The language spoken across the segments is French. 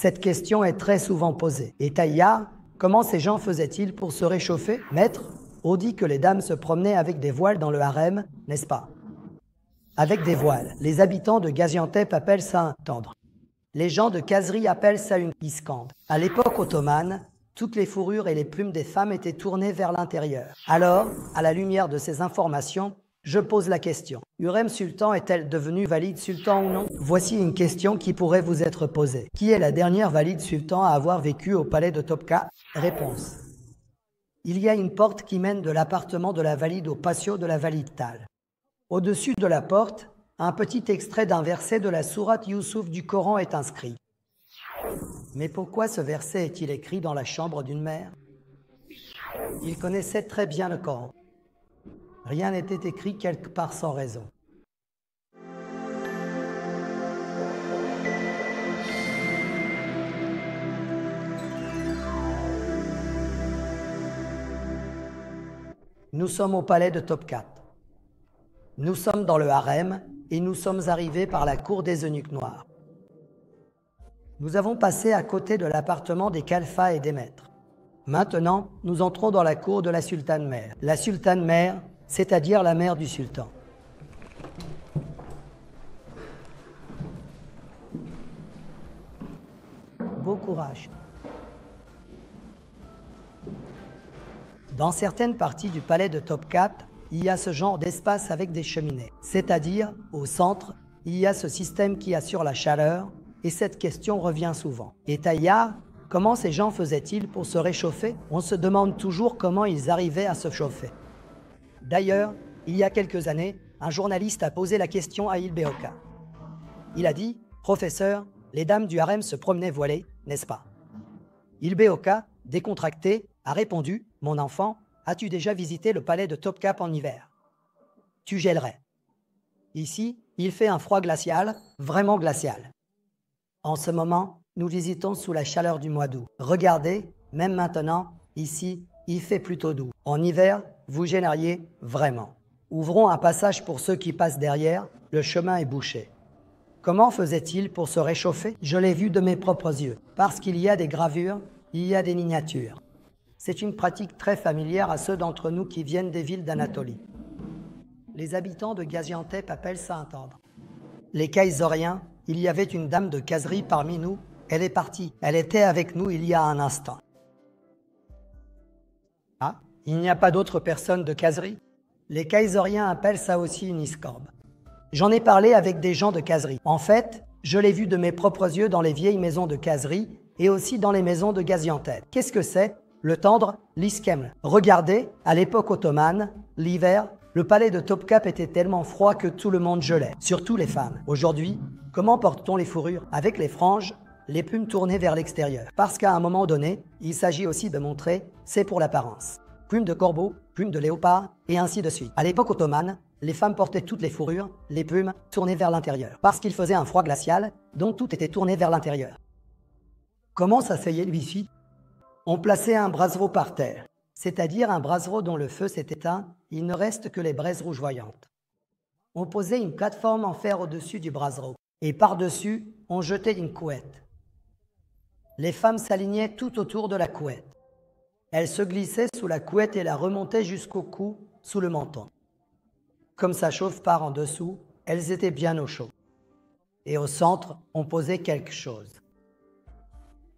Cette question est très souvent posée. Et Taïya, comment ces gens faisaient-ils pour se réchauffer? Maître, on dit que les dames se promenaient avec des voiles dans le harem, n'est-ce pas? Avec des voiles. Les habitants de Gaziantep appellent ça un tendre. Les gens de Khazri appellent ça une iskande. À l'époque ottomane, toutes les fourrures et les plumes des femmes étaient tournées vers l'intérieur. Alors, à la lumière de ces informations, je pose la question. Hürrem Sultan est-elle devenue valide sultan ou non? Voici une question qui pourrait vous être posée. Qui est la dernière valide sultan à avoir vécu au palais de Topkapı? Réponse. Il y a une porte qui mène de l'appartement de la valide au patio de la valide Tal. Au-dessus de la porte, un petit extrait d'un verset de la sourate Youssouf du Coran est inscrit. Mais pourquoi ce verset est-il écrit dans la chambre d'une mère? Il connaissait très bien le Coran. Rien n'était écrit quelque part sans raison. Nous sommes au palais de Topkapı. Nous sommes dans le harem et nous sommes arrivés par la cour des eunuques noirs. Nous avons passé à côté de l'appartement des calfas et des maîtres. Maintenant, nous entrons dans la cour de la sultane mère. La sultane mère, c'est-à-dire la mère du sultan. Beau courage. Dans certaines parties du palais de Topkapı, il y a ce genre d'espace avec des cheminées. C'est-à-dire, au centre, il y a ce système qui assure la chaleur, et cette question revient souvent. Et Taïya, comment ces gens faisaient-ils pour se réchauffer? On se demande toujours comment ils arrivaient à se chauffer. D'ailleurs, il y a quelques années, un journaliste a posé la question à İlbe Oka. Il a dit « Professeur, les dames du harem se promenaient voilées, n'est-ce pas ?» İlbe Oka, décontracté, a répondu « Mon enfant, as-tu déjà visité le palais de Topkapı en hiver? Tu gèlerais. Ici, il fait un froid glacial, vraiment glacial. En ce moment, nous visitons sous la chaleur du mois d'août. Regardez, même maintenant, ici, il fait plutôt doux. En hiver, vous gêneriez vraiment. Ouvrons un passage pour ceux qui passent derrière, le chemin est bouché. Comment faisait-il pour se réchauffer? Je l'ai vu de mes propres yeux. Parce qu'il y a des gravures, il y a des miniatures. C'est une pratique très familière à ceux d'entre nous qui viennent des villes d'Anatolie. Les habitants de Gaziantep appellent ça un tendre. Les Kayseriens, il y avait une dame de Khazri parmi nous. Elle est partie. Elle était avec nous il y a un instant. Ah, il n'y a pas d'autres personnes de Khazri? Les Kayseriens appellent ça aussi une iskande. J'en ai parlé avec des gens de Khazri. En fait, je l'ai vu de mes propres yeux dans les vieilles maisons de Khazri et aussi dans les maisons de Gaziantep. Qu'est-ce que c'est? Le tendre, l'iskemle. Regardez, à l'époque ottomane, l'hiver, le palais de Topkapı était tellement froid que tout le monde gelait, surtout les femmes. Aujourd'hui, comment porte-t-on les fourrures? Avec les franges, les plumes tournées vers l'extérieur. Parce qu'à un moment donné, il s'agit aussi de montrer, c'est pour l'apparence. Plumes de corbeau, plumes de léopard, et ainsi de suite. À l'époque ottomane, les femmes portaient toutes les fourrures, les plumes, tournées vers l'intérieur. Parce qu'il faisait un froid glacial, donc tout était tourné vers l'intérieur. Comment s'asseyait-il ici? On plaçait un brasero par terre, c'est-à-dire un brasero dont le feu s'est éteint, il ne reste que les braises rougeoyantes. On posait une plateforme en fer au-dessus du brasero, et par-dessus, on jetait une couette. Les femmes s'alignaient tout autour de la couette. Elles se glissaient sous la couette et la remontaient jusqu'au cou, sous le menton. Comme ça chauffe par en dessous, elles étaient bien au chaud. Et au centre, on posait quelque chose.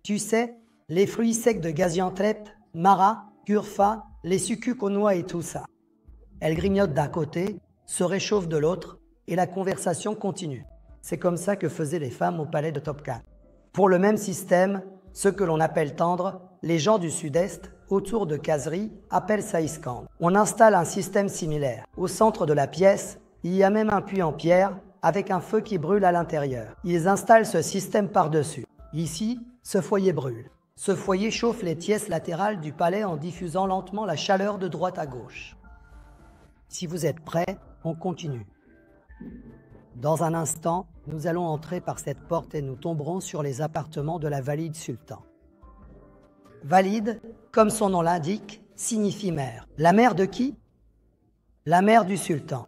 Tu sais, les fruits secs de Gaziantep, Mara, Kurfa, les sucuk aux noix et tout ça. Elles grignotent d'un côté, se réchauffent de l'autre, et la conversation continue. C'est comme ça que faisaient les femmes au palais de Topkapı. Pour le même système, ce que l'on appelle tendre, les gens du sud-est, autour de Khazri, appellent ça iskande. On installe un système similaire. Au centre de la pièce, il y a même un puits en pierre, avec un feu qui brûle à l'intérieur. Ils installent ce système par-dessus. Ici, ce foyer brûle. Ce foyer chauffe les pièces latérales du palais en diffusant lentement la chaleur de droite à gauche. Si vous êtes prêts, on continue. Dans un instant, nous allons entrer par cette porte et nous tomberons sur les appartements de la valide sultan. Valide, comme son nom l'indique, signifie mère. La mère de qui? La mère du sultan.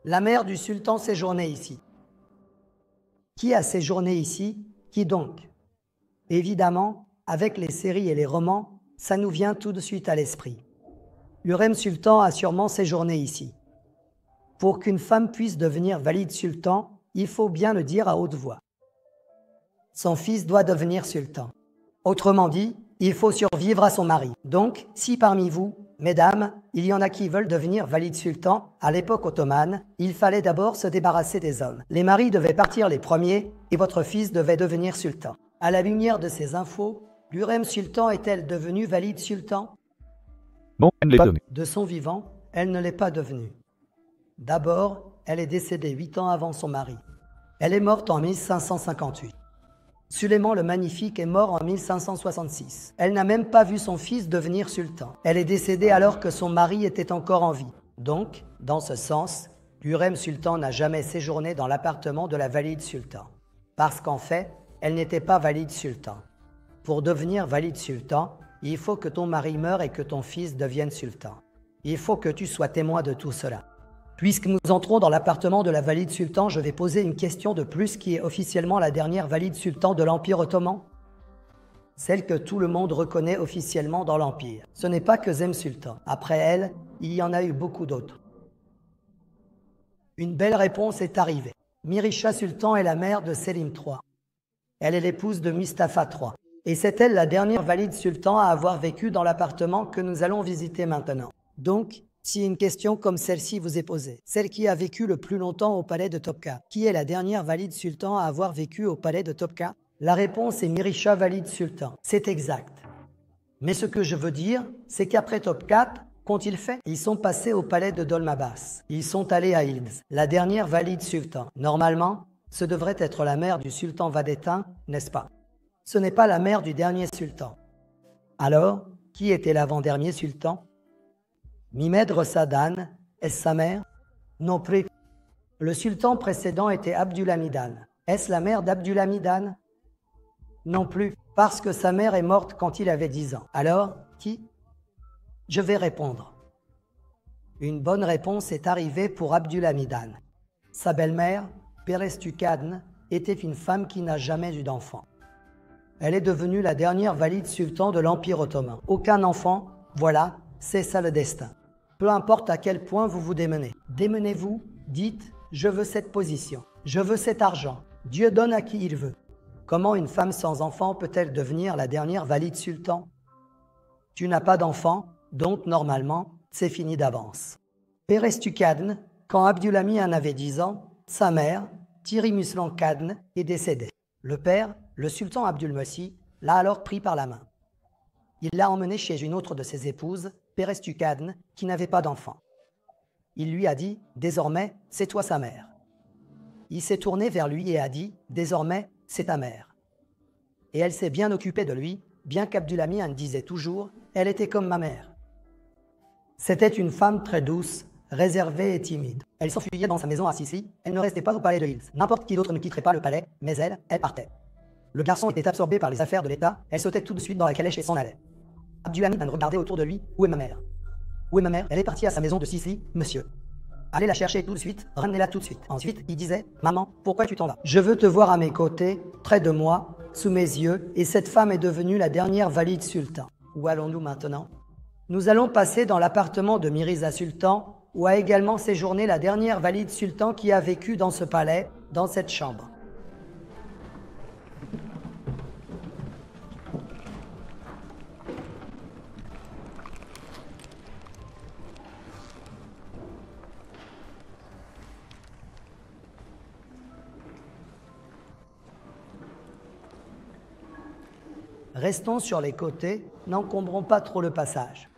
La mère du sultan séjournait ici. Qui a séjourné ici? Qui donc? Évidemment, avec les séries et les romans, ça nous vient tout de suite à l'esprit. Hürrem Sultan a sûrement séjourné ici. Pour qu'une femme puisse devenir Valide Sultan, il faut bien le dire à haute voix. Son fils doit devenir sultan. Autrement dit, il faut survivre à son mari. Donc, si parmi vous, mesdames, il y en a qui veulent devenir Valide Sultan, à l'époque ottomane, il fallait d'abord se débarrasser des hommes. Les maris devaient partir les premiers et votre fils devait devenir sultan. À la lumière de ces infos, Hürrem Sultan est-elle devenue Valide Sultan? Non, elle ne l'est pas. De son vivant, elle ne l'est pas devenue. D'abord, elle est décédée 8 ans avant son mari. Elle est morte en 1558. Sulayman le Magnifique est mort en 1566. Elle n'a même pas vu son fils devenir sultan. Elle est décédée alors que son mari était encore en vie. Donc, dans ce sens, Hürrem Sultan n'a jamais séjourné dans l'appartement de la Valide Sultan. Parce qu'en fait, elle n'était pas Valide Sultan. Pour devenir Valide Sultan, il faut que ton mari meure et que ton fils devienne sultan. Il faut que tu sois témoin de tout cela. Puisque nous entrons dans l'appartement de la Valide Sultan, je vais poser une question de plus qui est officiellement la dernière Valide Sultan de l'Empire ottoman. Celle que tout le monde reconnaît officiellement dans l'Empire. Ce n'est pas que Zem Sultan. Après elle, il y en a eu beaucoup d'autres. Une belle réponse est arrivée. Mirisha Sultan est la mère de Selim III. Elle est l'épouse de Mustapha III. Et c'est elle la dernière Valide Sultan à avoir vécu dans l'appartement que nous allons visiter maintenant. Donc, si une question comme celle-ci vous est posée, celle qui a vécu le plus longtemps au palais de Topkapı, qui est la dernière Valide Sultan à avoir vécu au palais de Topkapı? La réponse est Mirisha Valide Sultan. C'est exact. Mais ce que je veux dire, c'est qu'après Topkapı, qu'ont-ils fait? Ils sont passés au palais de Dolmabahçe. Ils sont allés à Yıldız, la dernière Valide Sultan. Normalement, ce devrait être la mère du sultan Vahdettin, n'est-ce pas? Ce n'est pas la mère du dernier sultan. Alors, qui était l'avant-dernier sultan? Mehmed Resadan, est-ce sa mère? Non plus. Le sultan précédent était Abdülhamid. Est-ce la mère d'Abdülhamid? Non plus, parce que sa mère est morte quand il avait 10 ans. Alors, qui? Je vais répondre. Une bonne réponse est arrivée pour Abdülhamid. Sa belle-mère, Perestukadne, était une femme qui n'a jamais eu d'enfant. Elle est devenue la dernière Valide Sultan de l'Empire ottoman. Aucun enfant, voilà, c'est ça le destin. Peu importe à quel point vous vous démenez. Démenez-vous, dites « Je veux cette position, je veux cet argent. Dieu donne à qui il veut. » Comment une femme sans enfant peut-elle devenir la dernière Valide Sultan? Tu n'as pas d'enfant, donc normalement, c'est fini d'avance. Perestukadne, quand Abdülhamid en avait 10 ans, sa mère, Tirimuslan Kadne, est décédée. Le père, le sultan Abdülmecid, l'a alors pris par la main. Il l'a emmené chez une autre de ses épouses, Perestukadne, qui n'avait pas d'enfant. Il lui a dit « Désormais, c'est toi sa mère ». Il s'est tourné vers lui et a dit « Désormais, c'est ta mère ». Et elle s'est bien occupée de lui, bien qu'Abdülhamid en disait toujours « Elle était comme ma mère ». C'était une femme très douce, réservée et timide. Elle s'enfuyait dans sa maison à Sicile, elle ne restait pas au palais de Yıldız. N'importe qui d'autre ne quitterait pas le palais, mais elle partait. Le garçon était absorbé par les affaires de l'État, elle sautait tout de suite dans la calèche et s'en allait. Abdülhamid regardait autour de lui, où est ma mère? Où est ma mère? Elle est partie à sa maison de Sicile, monsieur. Allez la chercher tout de suite, ramenez-la tout de suite. Ensuite, il disait, maman, pourquoi tu t'en vas? Je veux te voir à mes côtés, près de moi, sous mes yeux, et cette femme est devenue la dernière Valide Sultan. Où allons-nous maintenant? Nous allons passer dans l'appartement de Mirza Sultan, où a également séjourné la dernière Valide Sultan qui a vécu dans ce palais, dans cette chambre. Restons sur les côtés, n'encombrons pas trop le passage.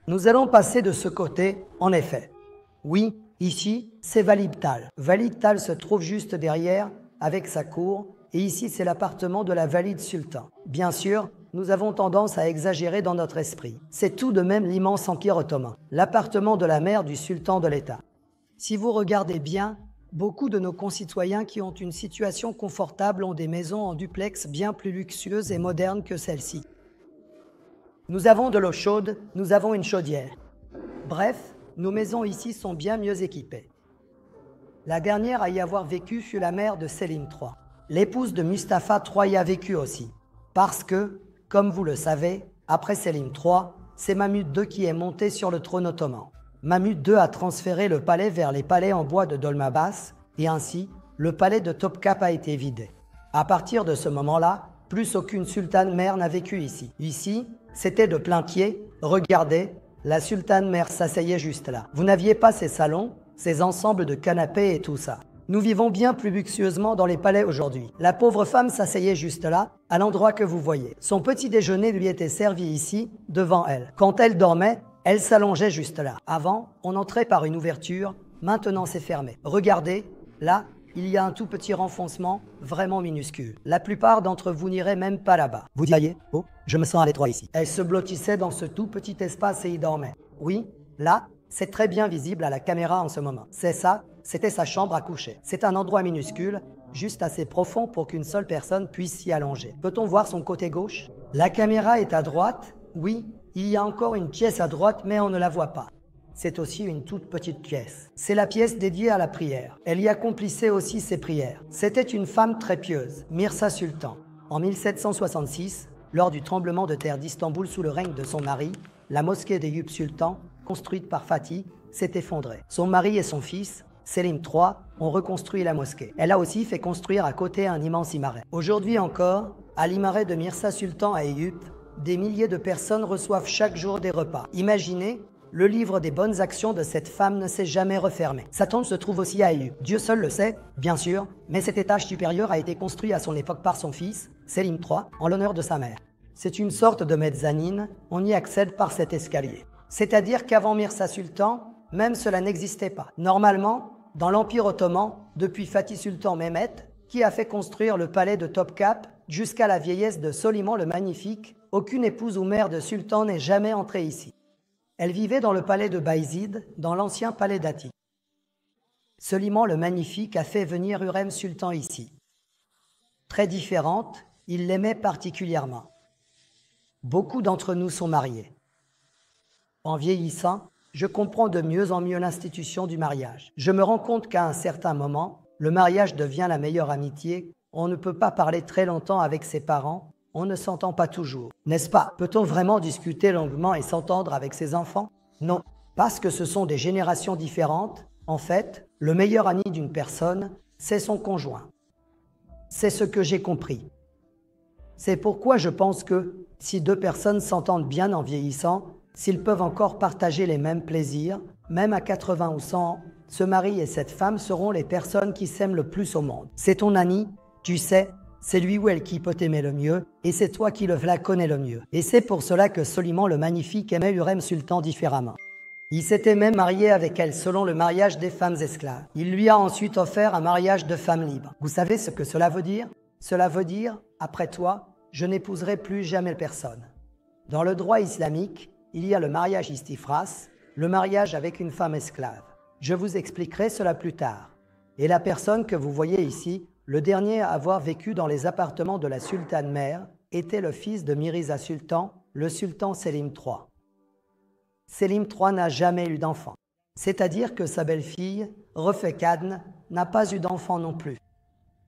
Nous allons passer de ce côté, en effet. Oui, ici, c'est Validtal. Validtal se trouve juste derrière, avec sa cour, et ici, c'est l'appartement de la Valide Sultan. Bien sûr, nous avons tendance à exagérer dans notre esprit. C'est tout de même l'immense empire ottoman, l'appartement de la mère du sultan de l'État. Si vous regardez bien, beaucoup de nos concitoyens qui ont une situation confortable ont des maisons en duplex bien plus luxueuses et modernes que celle-ci. Nous avons de l'eau chaude, nous avons une chaudière. Bref, nos maisons ici sont bien mieux équipées. La dernière à y avoir vécu fut la mère de Selim III. L'épouse de Mustapha III y a vécu aussi. Parce que, comme vous le savez, après Selim III, c'est Mahmud II qui est monté sur le trône ottoman. Mahmud II a transféré le palais vers les palais en bois de Dolmabahçe et ainsi, le palais de Topkapı a été vidé. À partir de ce moment-là, plus aucune sultane mère n'a vécu ici. Ici, c'était de plein pied. Regardez, la sultane mère s'asseyait juste là. Vous n'aviez pas ces salons, ces ensembles de canapés et tout ça. Nous vivons bien plus luxueusement dans les palais aujourd'hui. La pauvre femme s'asseyait juste là, à l'endroit que vous voyez. Son petit déjeuner lui était servi ici, devant elle. Quand elle dormait, elle s'allongeait juste là. Avant, on entrait par une ouverture, maintenant c'est fermé. Regardez, là, il y a un tout petit renfoncement, vraiment minuscule. La plupart d'entre vous n'iraient même pas là-bas. Vous diriez, oh, je me sens à l'étroit ici. Elle se blottissait dans ce tout petit espace et y dormait. Oui, là, c'est très bien visible à la caméra en ce moment. C'est ça, c'était sa chambre à coucher. C'est un endroit minuscule, juste assez profond pour qu'une seule personne puisse s'y allonger. Peut-on voir son côté gauche? La caméra est à droite. Oui, il y a encore une pièce à droite, mais on ne la voit pas. C'est aussi une toute petite pièce. C'est la pièce dédiée à la prière. Elle y accomplissait aussi ses prières. C'était une femme très pieuse, Mirza Sultan. En 1766, lors du tremblement de terre d'Istanbul sous le règne de son mari, la mosquée d'Eyüp Sultan, construite par Fatih, s'est effondrée. Son mari et son fils, Selim III, ont reconstruit la mosquée. Elle a aussi fait construire à côté un immense imaret. Aujourd'hui encore, à l'imaret de Mirza Sultan à Eyüp, des milliers de personnes reçoivent chaque jour des repas. Imaginez, le livre des bonnes actions de cette femme ne s'est jamais refermé. Sa tombe se trouve aussi à Eyüp. Dieu seul le sait, bien sûr, mais cet étage supérieur a été construit à son époque par son fils, Selim III, en l'honneur de sa mère. C'est une sorte de mezzanine, on y accède par cet escalier. C'est-à-dire qu'avant Mirza Sultan, même cela n'existait pas. Normalement, dans l'Empire ottoman, depuis Fatih Sultan Mehmet, qui a fait construire le palais de Topkapı, jusqu'à la vieillesse de Soliman le Magnifique, aucune épouse ou mère de sultan n'est jamais entrée ici. Elle vivait dans le palais de Bayezid, dans l'ancien palais d'Atik. Soliman le Magnifique a fait venir Hürrem Sultan ici. Très différente, il l'aimait particulièrement. Beaucoup d'entre nous sont mariés. En vieillissant, je comprends de mieux en mieux l'institution du mariage. Je me rends compte qu'à un certain moment, le mariage devient la meilleure amitié. On ne peut pas parler très longtemps avec ses parents. On ne s'entend pas toujours, n'est-ce pas? Peut-on vraiment discuter longuement et s'entendre avec ses enfants? Non, parce que ce sont des générations différentes. En fait, le meilleur ami d'une personne, c'est son conjoint. C'est ce que j'ai compris. C'est pourquoi je pense que si deux personnes s'entendent bien en vieillissant, s'ils peuvent encore partager les mêmes plaisirs, même à 80 ou 100 ans, ce mari et cette femme seront les personnes qui s'aiment le plus au monde. C'est ton ami, tu sais, c'est lui ou elle qui peut t'aimer le mieux, et c'est toi qui la connais le mieux. Et c'est pour cela que Soliman le Magnifique aimait Hürrem Sultan différemment. Il s'était même marié avec elle selon le mariage des femmes esclaves. Il lui a ensuite offert un mariage de femmes libres. Vous savez ce que cela veut dire? Cela veut dire, après toi, je n'épouserai plus jamais personne. Dans le droit islamique, il y a le mariage istifras, le mariage avec une femme esclave. Je vous expliquerai cela plus tard. Et la personne que vous voyez ici, le dernier à avoir vécu dans les appartements de la sultane mère, était le fils de Mirza Sultan, le sultan Selim III. Selim III n'a jamais eu d'enfant. C'est-à-dire que sa belle-fille, Refekhan, n'a pas eu d'enfant non plus.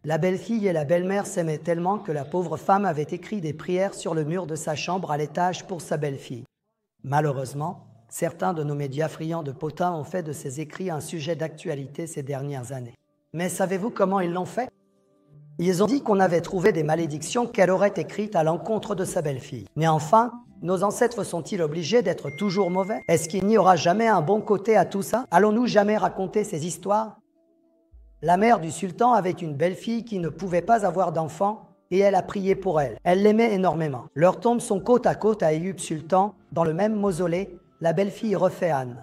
La belle-fille et la belle-mère s'aimaient tellement que la pauvre femme avait écrit des prières sur le mur de sa chambre à l'étage pour sa belle-fille. Malheureusement, certains de nos médias friands de potins ont fait de ces écrits un sujet d'actualité ces dernières années. Mais savez-vous comment ils l'ont fait? Ils ont dit qu'on avait trouvé des malédictions qu'elle aurait écrites à l'encontre de sa belle-fille. Mais enfin, nos ancêtres sont-ils obligés d'être toujours mauvais? Est-ce qu'il n'y aura jamais un bon côté à tout ça? Allons-nous jamais raconter ces histoires? La mère du sultan avait une belle-fille qui ne pouvait pas avoir d'enfant et elle a prié pour elle. Elle l'aimait énormément. Leurs tombes sont côte à côte à Eyüp Sultan, dans le même mausolée, la belle-fille Refekhan.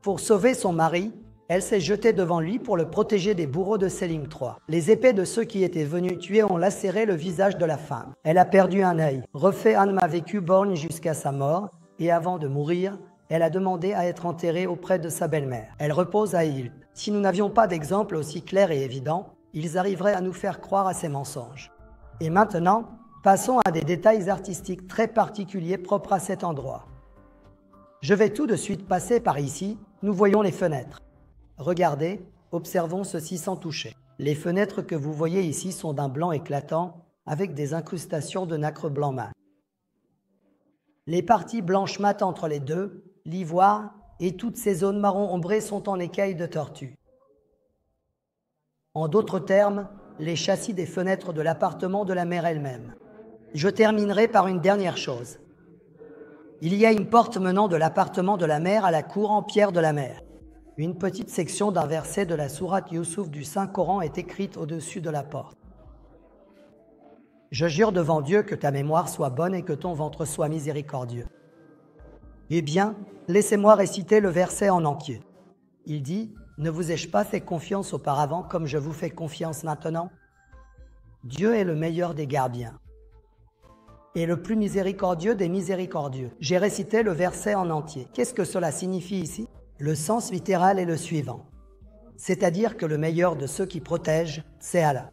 Pour sauver son mari, elle s'est jetée devant lui pour le protéger des bourreaux de Selim III. Les épées de ceux qui étaient venus tuer ont lacéré le visage de la femme. Elle a perdu un œil. Refekhan a vécu borgne jusqu'à sa mort et avant de mourir, elle a demandé à être enterrée auprès de sa belle-mère. Elle repose à Eyüp. Si nous n'avions pas d'exemple aussi clair et évident, ils arriveraient à nous faire croire à ces mensonges. Et maintenant, passons à des détails artistiques très particuliers propres à cet endroit. Je vais tout de suite passer par ici. Nous voyons les fenêtres. Regardez, observons ceci sans toucher. Les fenêtres que vous voyez ici sont d'un blanc éclatant avec des incrustations de nacre blanc mat. Les parties blanches mat entre les deux, l'ivoire et toutes ces zones marron ombrées sont en écailles de tortue. En d'autres termes, les châssis des fenêtres de l'appartement de la mère elle-même. Je terminerai par une dernière chose. Il y a une porte menant de l'appartement de la mère à la cour en pierre de la mer. Une petite section d'un verset de la sourate Youssouf du Saint-Coran est écrite au-dessus de la porte. Je jure devant Dieu que ta mémoire soit bonne et que ton ventre soit miséricordieux. Eh bien, laissez-moi réciter le verset en entier. Il dit, ne vous ai-je pas fait confiance auparavant comme je vous fais confiance maintenant? Dieu est le meilleur des gardiens et le plus miséricordieux des miséricordieux. J'ai récité le verset en entier. Qu'est-ce que cela signifie ici? Le sens littéral est le suivant. C'est-à-dire que le meilleur de ceux qui protègent, c'est Allah.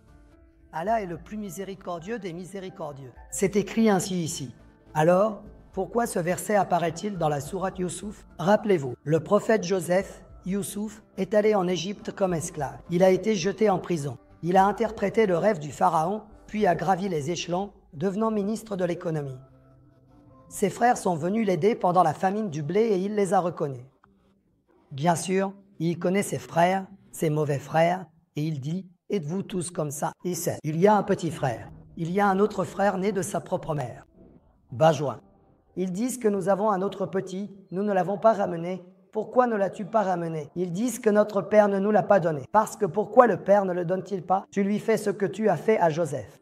Allah est le plus miséricordieux des miséricordieux. C'est écrit ainsi ici. Alors, pourquoi ce verset apparaît-il dans la sourate Youssouf? Rappelez-vous, le prophète Joseph, Youssouf, est allé en Égypte comme esclave. Il a été jeté en prison. Il a interprété le rêve du pharaon, puis a gravi les échelons, devenant ministre de l'économie. Ses frères sont venus l'aider pendant la famine du blé et il les a reconnus. Bien sûr, il connaît ses frères, ses mauvais frères, et il dit « Êtes-vous tous comme ça ?» Et c'est « Il y a un petit frère. Il y a un autre frère né de sa propre mère. » Bajoin. Ils disent que nous avons un autre petit, nous ne l'avons pas ramené. Pourquoi ne l'as-tu pas ramené? Ils disent que notre père ne nous l'a pas donné. Parce que pourquoi le père ne le donne-t-il pas? Tu lui fais ce que tu as fait à Joseph.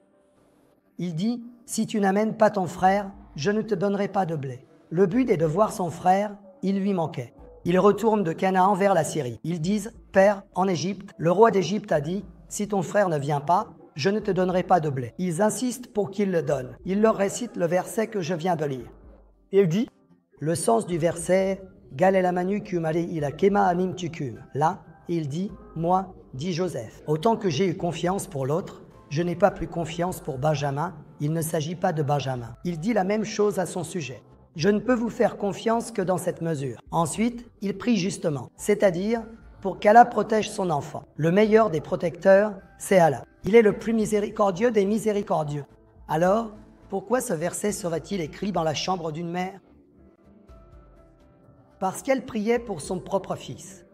Il dit, si tu n'amènes pas ton frère, je ne te donnerai pas de blé. Le but est de voir son frère, il lui manquait. Ils retournent de Canaan vers la Syrie. Ils disent, Père, en Égypte, le roi d'Égypte a dit, si ton frère ne vient pas, je ne te donnerai pas de blé. Ils insistent pour qu'il le donne. Il leur récite le verset que je viens de lire. Il dit, le sens du verset, Galélamanu kumale ila kema anim tukum. Là, il dit, moi, dit Joseph, autant que j'ai eu confiance pour l'autre, je n'ai pas plus confiance pour Benjamin, il ne s'agit pas de Benjamin. Il dit la même chose à son sujet. Je ne peux vous faire confiance que dans cette mesure. Ensuite, il prie justement, c'est-à-dire pour qu'Allah protège son enfant. Le meilleur des protecteurs, c'est Allah. Il est le plus miséricordieux des miséricordieux. Alors, pourquoi ce verset serait-il écrit dans la chambre d'une mère? Parce qu'elle priait pour son propre fils.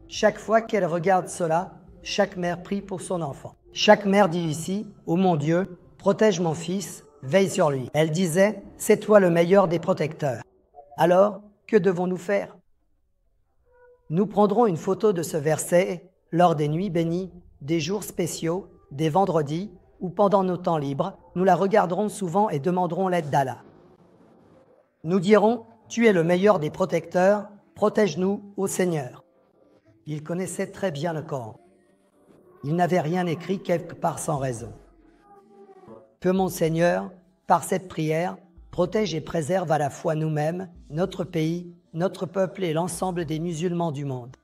Chaque fois qu'elle regarde cela, chaque mère prie pour son enfant. Chaque mère dit ici, « Ô mon Dieu, protège mon fils, veille sur lui. » Elle disait, « C'est toi le meilleur des protecteurs. » Alors, que devons-nous faire? Nous prendrons une photo de ce verset lors des nuits bénies, des jours spéciaux, des vendredis ou pendant nos temps libres. Nous la regarderons souvent et demanderons l'aide d'Allah. Nous dirons, « Tu es le meilleur des protecteurs, protège-nous, ô Seigneur. » Il connaissait très bien le Coran. Il n'avait rien écrit quelque part sans raison. Que mon Seigneur, par cette prière, protège et préserve à la fois nous-mêmes, notre pays, notre peuple et l'ensemble des musulmans du monde.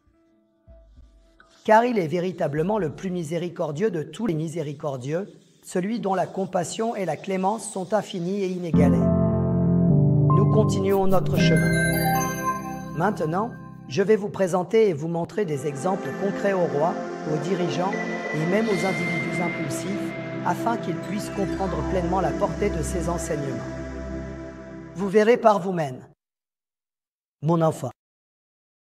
Car il est véritablement le plus miséricordieux de tous les miséricordieux, celui dont la compassion et la clémence sont infinies et inégalées. Nous continuons notre chemin. Maintenant, je vais vous présenter et vous montrer des exemples concrets aux rois, aux dirigeants et même aux individus impulsifs, afin qu'ils puissent comprendre pleinement la portée de ces enseignements. Vous verrez par vous-même. Mon enfant,